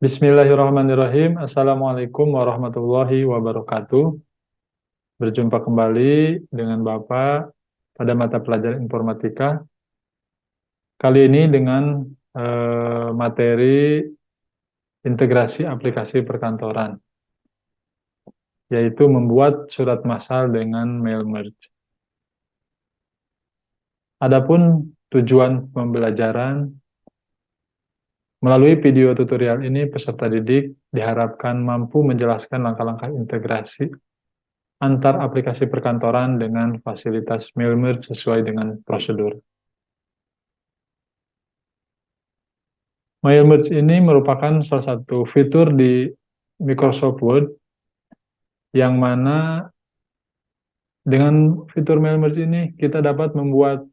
Bismillahirrahmanirrahim. Assalamualaikum warahmatullahi wabarakatuh. Berjumpa kembali dengan Bapak pada mata pelajaran informatika. Kali ini dengan materi integrasi aplikasi perkantoran, yaitu membuat surat massal dengan mail merge. Adapun tujuan pembelajaran melalui video tutorial ini, peserta didik diharapkan mampu menjelaskan langkah-langkah integrasi antar aplikasi perkantoran dengan fasilitas mail merge sesuai dengan prosedur. Mail merge ini merupakan salah satu fitur di Microsoft Word yang mana dengan fitur mail merge ini kita dapat membuat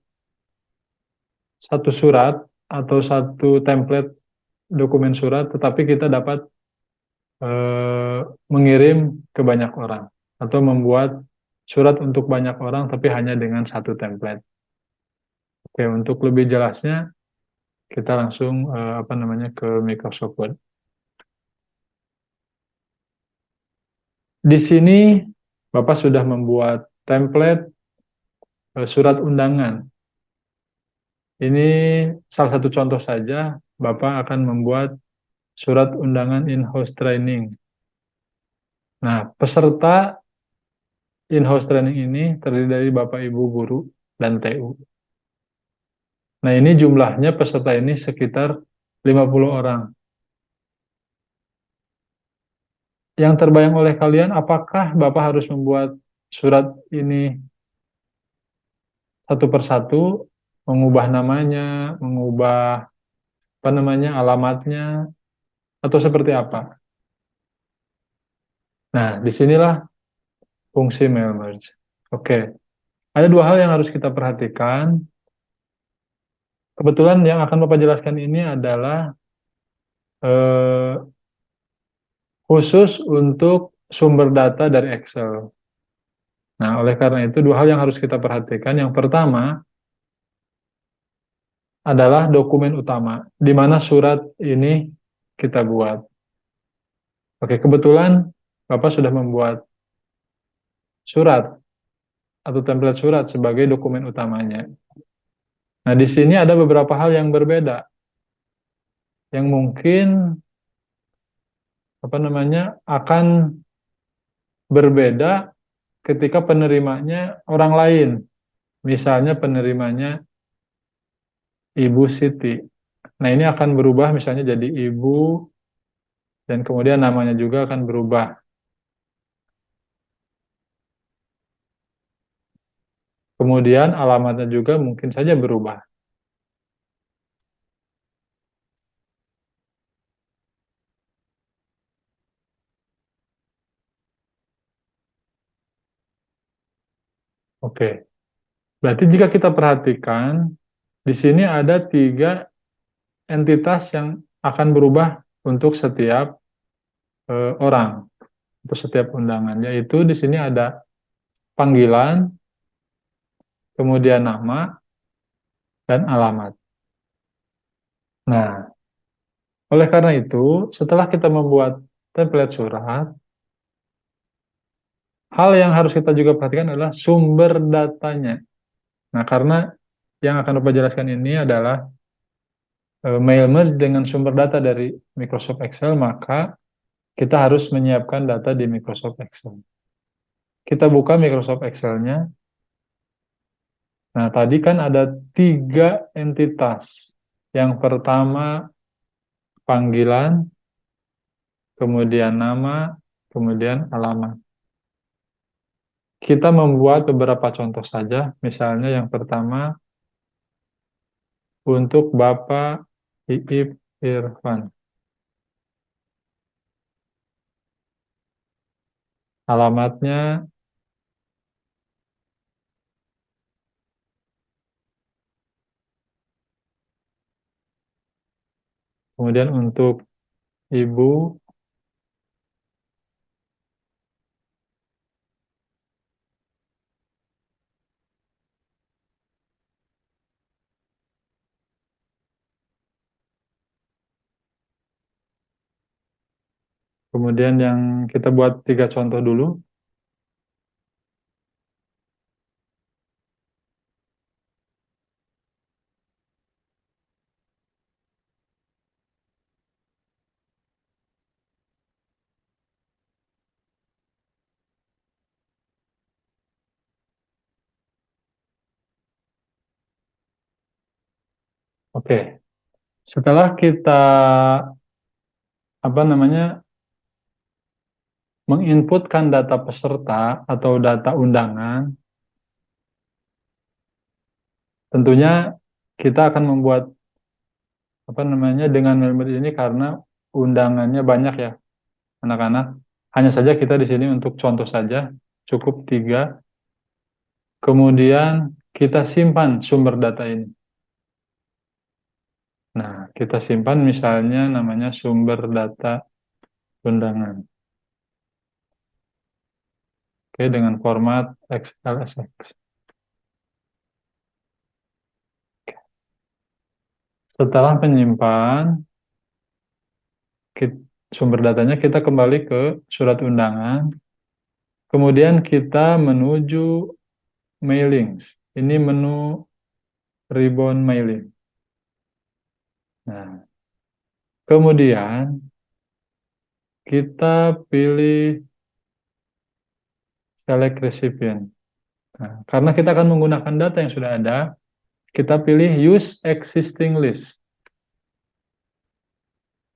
satu surat atau satu template dokumen surat, tetapi kita dapat mengirim ke banyak orang atau membuat surat untuk banyak orang tapi hanya dengan satu template. Oke, untuk lebih jelasnya kita langsung ke Microsoft Word. Di sini Bapak sudah membuat template surat undangan. Ini salah satu contoh saja, Bapak akan membuat surat undangan in-house training. Nah, peserta in-house training ini terdiri dari Bapak Ibu guru dan TU. Nah, ini jumlahnya peserta ini sekitar 50 orang. Yang terbayang oleh kalian, apakah Bapak harus membuat surat ini satu persatu, mengubah namanya, mengubah alamatnya, atau seperti apa? Nah, disinilah fungsi mail merge. Oke, ada dua hal yang harus kita perhatikan. Kebetulan yang akan Bapak jelaskan ini adalah eh, khusus untuk sumber data dari Excel. Nah, oleh karena itu dua hal yang harus kita perhatikan. Yang pertama adalah dokumen utama, di mana surat ini kita buat. Oke, kebetulan Bapak sudah membuat surat atau template surat sebagai dokumen utamanya. Nah, di sini ada beberapa hal yang berbeda, yang mungkin akan berbeda ketika penerimanya orang lain. Misalnya penerimanya Ibu Siti. Nah, ini akan berubah misalnya jadi Ibu dan kemudian namanya juga akan berubah. Kemudian alamatnya juga mungkin saja berubah. Oke. Berarti jika kita perhatikan, di sini ada tiga entitas yang akan berubah untuk setiap orang, untuk setiap undangan. Yaitu di sini ada panggilan, kemudian nama, dan alamat. Nah, oleh karena itu, setelah kita membuat template surat, hal yang harus kita juga perhatikan adalah sumber datanya. Nah, karena yang akan Bapak jelaskan ini adalah mail merge dengan sumber data dari Microsoft Excel, maka kita harus menyiapkan data di Microsoft Excel. Kita buka Microsoft Excel-nya. Nah, tadi kan ada tiga entitas. Yang pertama panggilan, kemudian nama, kemudian alamat. Kita membuat beberapa contoh saja. Misalnya yang pertama untuk Bapak Iip Irfan. Alamatnya kemudian untuk Ibu Kemudian yang kita buat 3 contoh dulu. Oke, setelah kita apa namanya menginputkan data peserta atau data undangan, tentunya kita akan membuat apa namanya dengan Melmer ini karena undangannya banyak ya anak-anak. Hanya saja kita di sini untuk contoh saja cukup 3. Kemudian kita simpan sumber data ini. Nah, kita simpan misalnya namanya sumber data undangan. Oke, dengan format XLSX. Setelah menyimpan sumber datanya, kita kembali ke surat undangan. Kemudian kita menuju mailings. Ini menu ribbon mailing. Nah, kemudian kita pilih select recipient. Nah, karena kita akan menggunakan data yang sudah ada, kita pilih use existing list.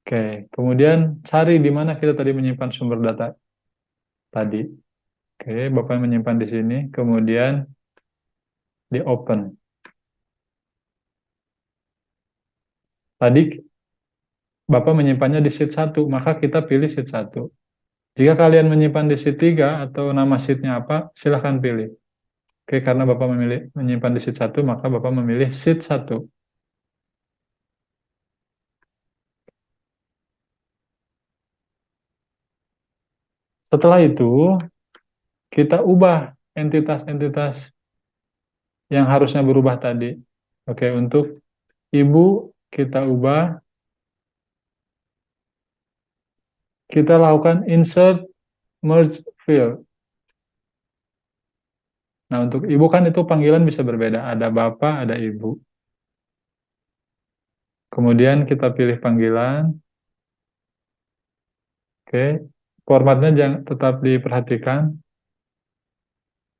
Oke, kemudian cari di mana kita tadi menyimpan sumber data tadi. Oke, Bapak menyimpan di sini, kemudian di open. Tadi Bapak menyimpannya di sheet 1, maka kita pilih sheet 1. Jika kalian menyimpan di sheet 3 atau nama sheetnya apa, silahkan pilih. Oke, karena Bapak menyimpan di sheet 1, maka Bapak memilih sheet 1. Setelah itu, kita ubah entitas-entitas yang harusnya berubah tadi. Oke, untuk ibu kita ubah, kita lakukan insert merge field. Nah, untuk ibu kan itu panggilan bisa berbeda, ada bapak, ada ibu. Kemudian kita pilih panggilan. Oke, formatnya jangan tetap diperhatikan.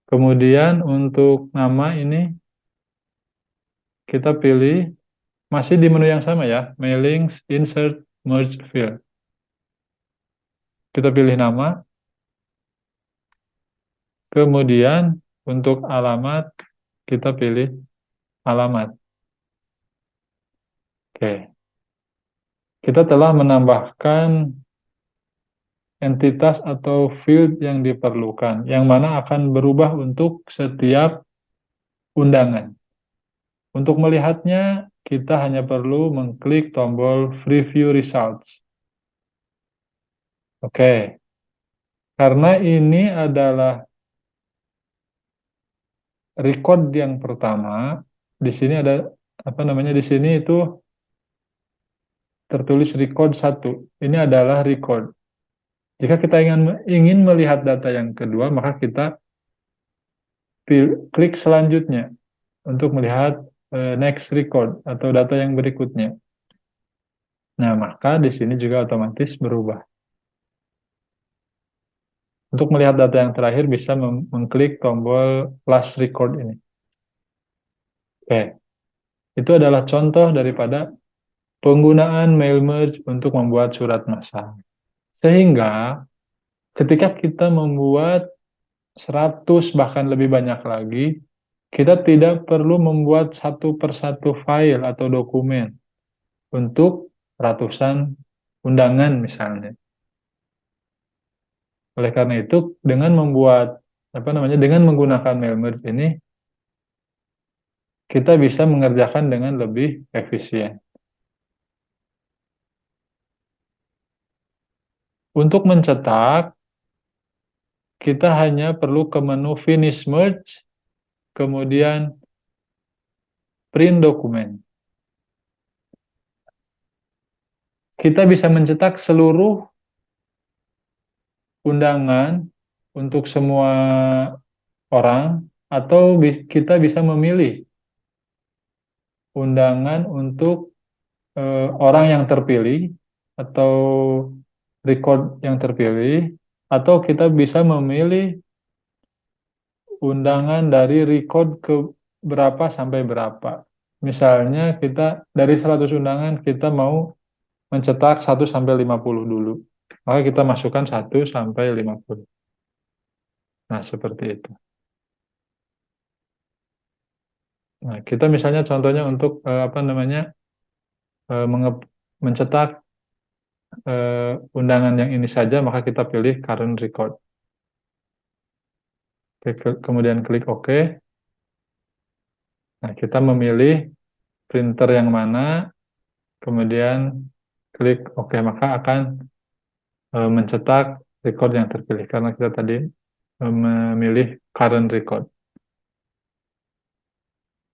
Kemudian untuk nama ini kita pilih masih di menu yang sama ya, mailings, insert, merge field. Kita pilih nama. Kemudian untuk alamat kita pilih alamat. Oke. Kita telah menambahkan entitas atau field yang diperlukan, yang mana akan berubah untuk setiap undangan. Untuk melihatnya, kita hanya perlu mengklik tombol Preview Results. Oke, karena ini adalah record yang pertama, di sini ada apa namanya di sini itu tertulis record 1. Ini adalah record. Jika kita ingin melihat data yang kedua, maka kita klik selanjutnya untuk melihat next record atau data yang berikutnya. Nah, maka di sini juga otomatis berubah. Untuk melihat data yang terakhir bisa mengklik tombol last record ini. Oke, itu adalah contoh daripada penggunaan mail merge untuk membuat surat massal. Sehingga ketika kita membuat 100 bahkan lebih banyak lagi, kita tidak perlu membuat satu persatu file atau dokumen untuk ratusan undangan misalnya. Oleh karena itu, dengan membuat apa namanya, dengan menggunakan mail merge ini, kita bisa mengerjakan dengan lebih efisien. Untuk mencetak, kita hanya perlu ke menu Finish Merge, kemudian Print Dokumen. Kita bisa mencetak seluruh undangan untuk semua orang atau kita bisa memilih undangan untuk orang yang terpilih atau record yang terpilih atau kita bisa memilih undangan dari record ke berapa sampai berapa. Misalnya kita dari 100 undangan kita mau mencetak 1 sampai 50 dulu. Maka kita masukkan 1 sampai 50. Nah, seperti itu. Nah, kita misalnya contohnya untuk apa namanya eh, menge- mencetak undangan yang ini saja, maka kita pilih current record. Kemudian klik OK. Nah, kita memilih printer yang mana, kemudian klik OK, maka akan mencetak record yang terpilih karena kita tadi memilih current record.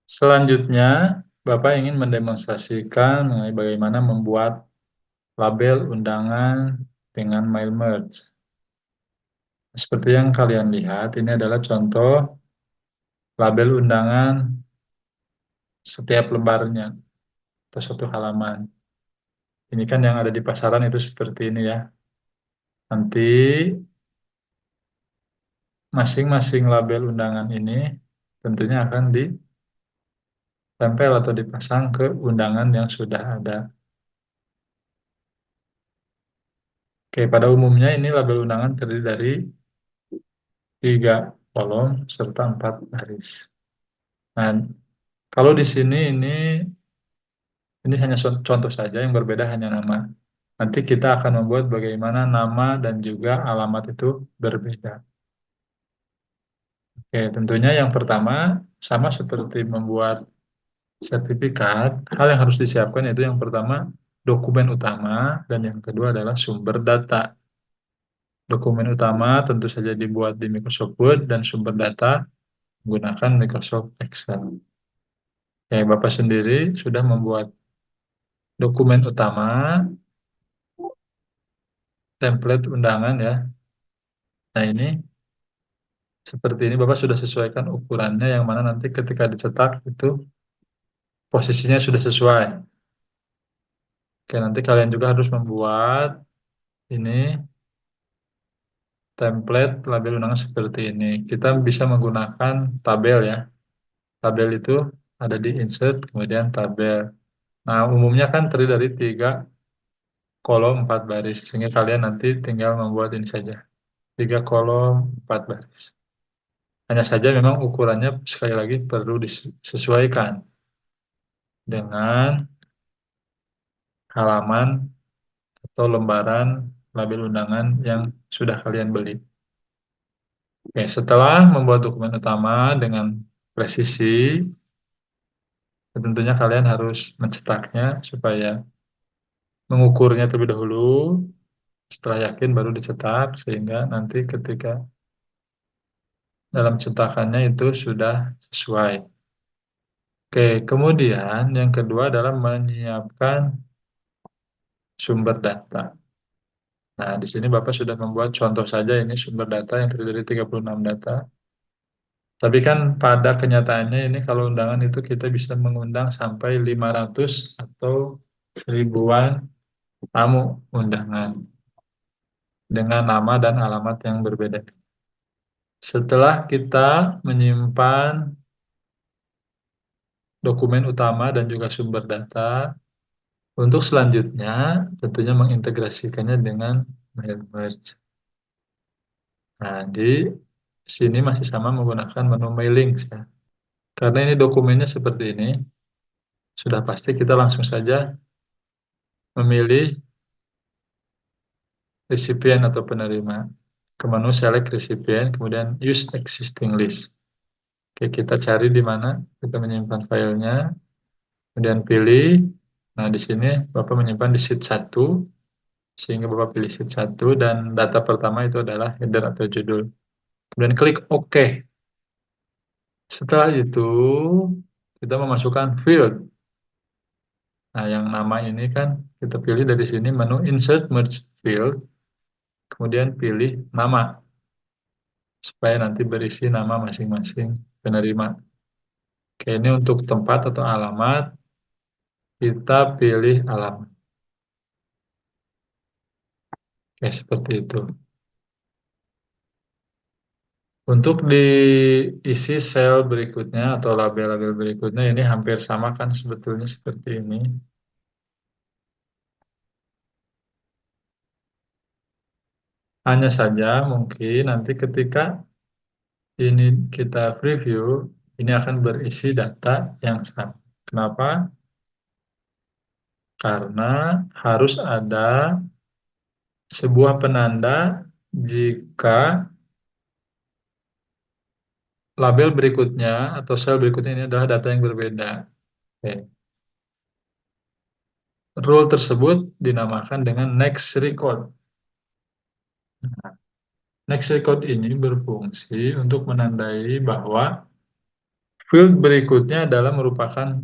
Selanjutnya, Bapak ingin mendemonstrasikan mengenai bagaimana membuat label undangan dengan mail merge. Seperti yang kalian lihat, ini adalah contoh label undangan setiap lembarnya atau satu halaman. Ini kan yang ada di pasaran itu seperti ini ya. Nanti masing-masing label undangan ini tentunya akan ditempel atau dipasang ke undangan yang sudah ada. Oke, pada umumnya ini label undangan terdiri dari 3 kolom serta 4 baris. Nah, kalau di sini ini hanya contoh saja, yang berbeda hanya nama. Nanti kita akan membuat bagaimana nama dan juga alamat itu berbeda. Oke, tentunya yang pertama sama seperti membuat sertifikat, hal yang harus disiapkan yaitu yang pertama dokumen utama dan yang kedua adalah sumber data. Dokumen utama tentu saja dibuat di Microsoft Word dan sumber data menggunakan Microsoft Excel. Ya, Bapak sendiri sudah membuat dokumen utama, template undangan ya. Nah ini seperti ini Bapak sudah sesuaikan ukurannya yang mana nanti ketika dicetak itu posisinya sudah sesuai. Oke, nanti kalian juga harus membuat ini template label undangan seperti ini. Kita bisa menggunakan tabel ya. Tabel itu ada di insert, kemudian tabel. Nah, umumnya kan terdiri dari 3 kolom 4 baris. Sehingga kalian nanti tinggal membuat ini saja. 3 kolom 4 baris. Hanya saja memang ukurannya sekali lagi perlu disesuaikan dengan halaman atau lembaran label undangan yang sudah kalian beli. Oke, setelah membuat dokumen utama dengan presisi, tentunya kalian harus mencetaknya supaya mengukurnya terlebih dahulu, setelah yakin baru dicetak, sehingga nanti ketika dalam cetakannya itu sudah sesuai. Oke, kemudian yang kedua adalah menyiapkan sumber data. Nah, di sini Bapak sudah membuat contoh saja ini sumber data yang terdiri dari 36 data. Tapi kan pada kenyataannya ini kalau undangan itu kita bisa mengundang sampai 500 atau ribuan tamu undangan dengan nama dan alamat yang berbeda. Setelah kita menyimpan dokumen utama dan juga sumber data, untuk selanjutnya tentunya mengintegrasikannya dengan mail merge. Nah, di sini masih sama menggunakan menu mailing ya. Karena ini dokumennya seperti ini, sudah pasti kita langsung saja memilih resipien atau penerima. Ke menu select recipient, kemudian use existing list. Oke, kita cari di mana kita menyimpan filenya, kemudian pilih. Nah, di sini Bapak menyimpan di sheet 1, sehingga Bapak pilih sheet 1 dan data pertama itu adalah header atau judul. Kemudian klik OK. Setelah itu, kita memasukkan field. Nah, yang nama ini kan kita pilih dari sini menu Insert Merge Field. kemudian pilih nama, supaya nanti berisi nama masing-masing penerima. Oke, ini untuk tempat atau alamat, kita pilih alamat. Oke, seperti itu. Untuk diisi sel berikutnya atau label-label berikutnya, ini hampir sama kan sebetulnya seperti ini. Hanya saja mungkin nanti ketika ini kita preview, ini akan berisi data yang sama. Kenapa? Karena harus ada sebuah penanda jika label berikutnya atau sel berikutnya ini adalah data yang berbeda. Oke. Rule tersebut dinamakan dengan next record. Next record ini berfungsi untuk menandai bahwa field berikutnya adalah merupakan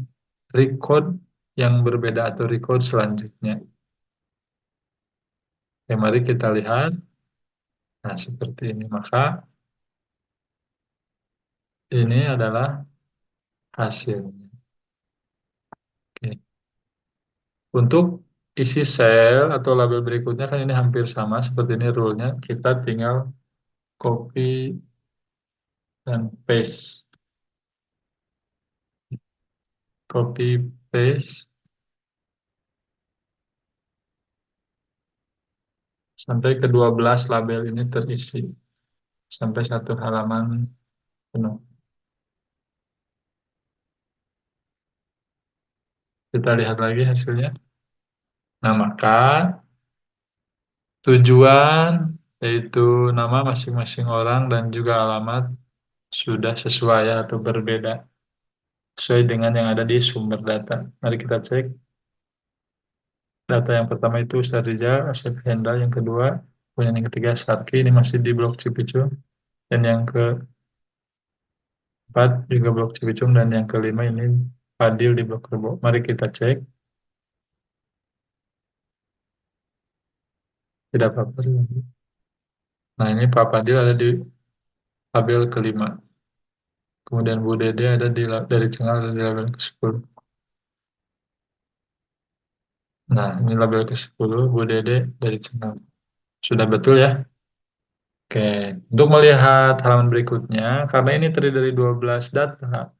record yang berbeda atau record selanjutnya. Oke, mari kita lihat. Nah, seperti ini. Maka ini adalah hasilnya. Oke. Untuk isi sel atau label berikutnya kan ini hampir sama seperti ini rule-nya. Kita tinggal copy dan paste. Copy paste sampai ke 12 label ini terisi. Sampai satu halaman penuh. Kita lihat lagi hasilnya. Nah, maka tujuan yaitu nama masing-masing orang dan juga alamat sudah sesuai atau berbeda sesuai dengan yang ada di sumber data. Mari kita cek. Data yang pertama itu Ustadz Rizal, Asep Hendra, yang kedua, kemudian yang ketiga Sarki, ini masih di blok Cipicu, dan yang keempat juga blok Cipicum, dan yang kelima ini Fadil di blok Rebo. Mari kita cek. Tidak apa-apa. Nah, ini Pak Fadil ada di tabel kelima. Kemudian Bu Dede ada dari Cengal ada di label ke-10. Nah, ini label ke-10, Bu Dede dari Cengal. Sudah betul ya? Oke, untuk melihat halaman berikutnya, karena ini terdiri dari 12 data,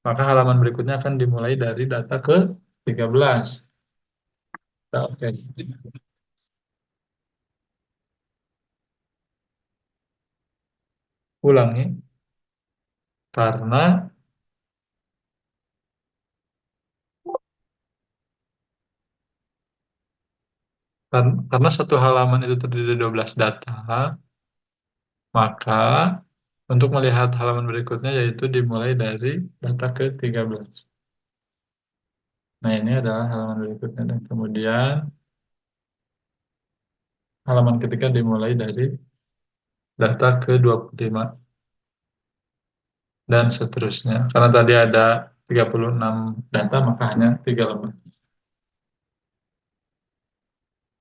maka halaman berikutnya akan dimulai dari data ke-13. Nah, oke, ulangi. Karena karena satu halaman itu terdiri dari 12 data, maka untuk melihat halaman berikutnya yaitu dimulai dari data ke-13. Nah, ini adalah halaman berikutnya dan kemudian halaman ketiga dimulai dari data ke-25 dan seterusnya. Karena tadi ada 36 data, maka hanya 3 lembar.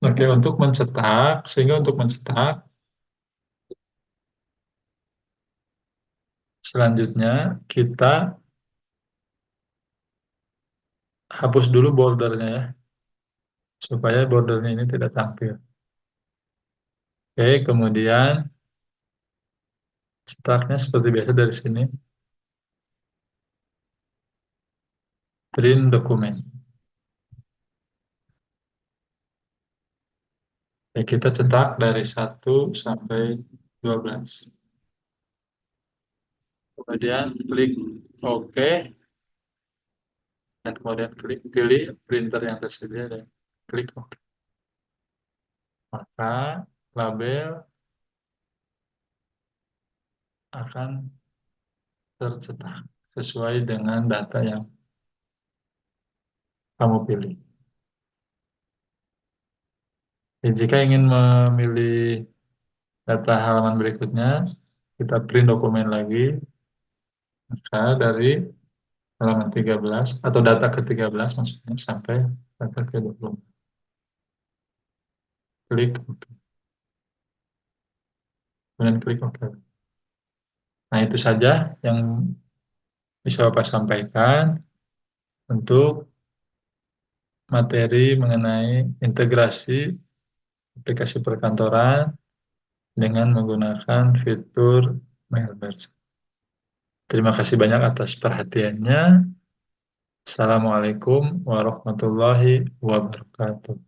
Oke, untuk mencetak, sehingga untuk mencetak, selanjutnya kita hapus dulu bordernya ya, supaya bordernya ini tidak tampil. Oke, kemudian cetaknya seperti biasa dari sini, print dokumen. Ya, kita cetak dari 1 sampai 12. Kemudian klik OK, dan kemudian pilih printer yang tersedia dan klik OK. Maka label akan tercetak sesuai dengan data yang kamu pilih. Ya, jika ingin memilih data halaman berikutnya, kita print dokumen lagi. Maka dari halaman 13 atau data ke-13 maksudnya sampai data ke-20. Klik OK. kemudian klik OK. Nah, itu saja yang bisa Bapak sampaikan untuk materi mengenai integrasi aplikasi perkantoran dengan menggunakan fitur Mailmerge. Terima kasih banyak atas perhatiannya. Assalamualaikum warahmatullahi wabarakatuh.